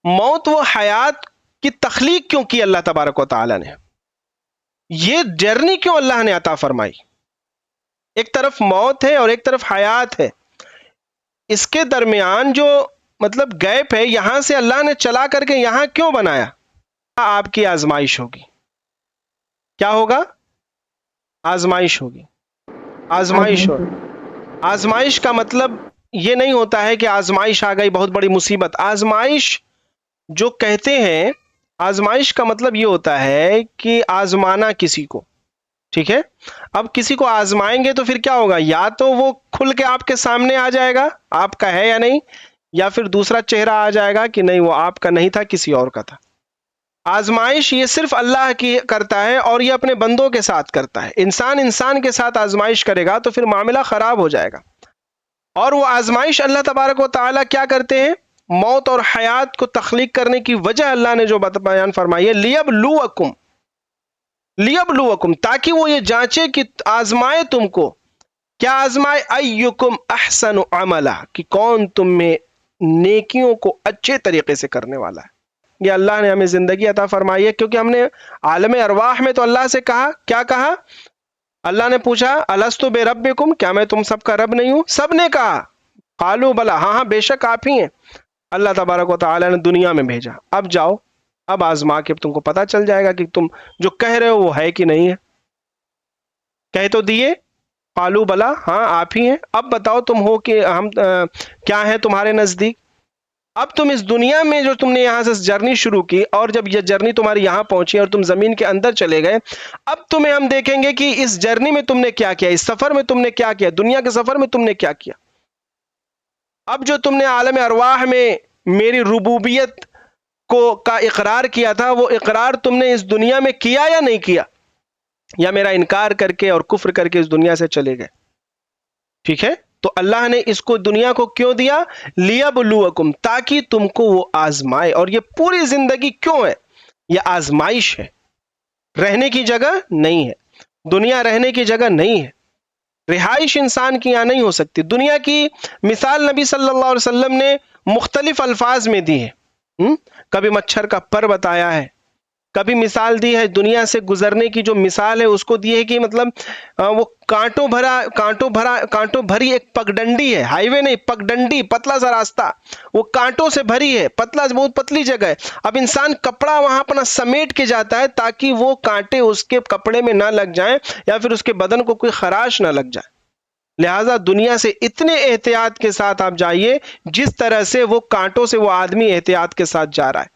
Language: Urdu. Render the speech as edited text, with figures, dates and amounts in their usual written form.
موت و حیات کی تخلیق کیوں کی اللہ تبارک و تعالی نے؟ یہ جرنی کیوں اللہ نے عطا فرمائی؟ ایک طرف موت ہے اور ایک طرف حیات ہے، اس کے درمیان جو مطلب گیپ ہے، یہاں سے اللہ نے چلا کر کے یہاں کیوں بنایا؟ آپ کی آزمائش ہوگی. کیا ہوگا؟ آزمائش ہوگی. آزمائش ہو. آزمائش کا مطلب یہ نہیں ہوتا ہے کہ آزمائش آ گئی بہت بڑی مصیبت. آزمائش جو کہتے ہیں، آزمائش کا مطلب یہ ہوتا ہے کہ آزمانا کسی کو. ٹھیک ہے؟ اب کسی کو آزمائیں گے تو پھر کیا ہوگا؟ یا تو وہ کھل کے آپ کے سامنے آ جائے گا آپ کا ہے یا نہیں، یا پھر دوسرا چہرہ آ جائے گا کہ نہیں وہ آپ کا نہیں تھا کسی اور کا تھا. آزمائش یہ صرف اللہ کی کرتا ہے اور یہ اپنے بندوں کے ساتھ کرتا ہے. انسان کے ساتھ آزمائش کرے گا تو پھر معاملہ خراب ہو جائے گا. اور وہ آزمائش اللہ تبارک و تعالیٰ کیا کرتے ہیں؟ موت اور حیات کو تخلیق کرنے کی وجہ اللہ نے جو بیان فرمائی ہے، لیبلوکم، لیبلوکم، تاکہ وہ یہ جانچے کہ آزمائے تم کو. کیا آزمائے؟ ایکم احسن عملا، کہ کون تم میں نیکیوں کو اچھے طریقے سے کرنے والا ہے. یہ اللہ نے ہمیں زندگی عطا فرمائی ہے کیونکہ ہم نے عالم ارواح میں تو اللہ سے کہا، کیا کہا؟ اللہ نے پوچھا الست بربکم، کیا میں تم سب کا رب نہیں ہوں؟ سب نے کہا قالوا بلا، ہاں ہاں بے شک آپ ہی ہیں. اللہ تبارک و تعالی نے دنیا میں بھیجا، اب جاؤ، اب آزما کے تم کو پتہ چل جائے گا کہ تم جو کہہ رہے ہو وہ ہے کہ نہیں ہے. کہہ تو دیے قالوا بلا، ہاں آپ ہی ہیں، اب بتاؤ تم ہو کہ ہم کیا ہیں تمہارے نزدیک. اب تم اس دنیا میں جو تم نے یہاں سے جرنی شروع کی، اور جب یہ جرنی تمہاری یہاں پہنچی اور تم زمین کے اندر چلے گئے، اب تمہیں ہم دیکھیں گے کہ اس جرنی میں تم نے کیا کیا، اس سفر میں تم نے کیا کیا، دنیا کے سفر میں تم نے کیا کیا. اب جو تم نے عالم ارواح میں میری ربوبیت کا اقرار کیا تھا، وہ اقرار تم نے اس دنیا میں کیا یا نہیں کیا، یا میرا انکار کر کے اور کفر کر کے اس دنیا سے چلے گئے. ٹھیک ہے؟ تو اللہ نے اس کو دنیا کو کیوں دیا؟ لیبلوکم، تاکہ تم کو وہ آزمائے. اور یہ پوری زندگی کیوں ہے؟ یہ آزمائش ہے، رہنے کی جگہ نہیں ہے. دنیا رہنے کی جگہ نہیں ہے، رہائش انسان کی یہاں نہیں ہو سکتی. دنیا کی مثال نبی صلی اللہ علیہ وسلم نے مختلف الفاظ میں دی ہے. کبھی مچھر کا پر بتایا ہے، کبھی مثال دی ہے دنیا سے گزرنے کی، جو مثال ہے اس کو دی ہے کہ مطلب وہ کانٹوں بھری ایک پگڈنڈی ہے، ہائی وے نہیں، پگڈنڈی، پتلا سا راستہ، وہ کانٹوں سے بھری ہے، پتلا، بہت پتلی جگہ ہے. اب انسان کپڑا وہاں اپنا سمیٹ کے جاتا ہے تاکہ وہ کانٹے اس کے کپڑے میں نہ لگ جائیں یا پھر اس کے بدن کو کوئی خراش نہ لگ جائے. لہٰذا دنیا سے اتنے احتیاط کے ساتھ آپ جائیے جس طرح سے وہ کانٹوں سے وہ آدمی احتیاط کے ساتھ جا رہا ہے.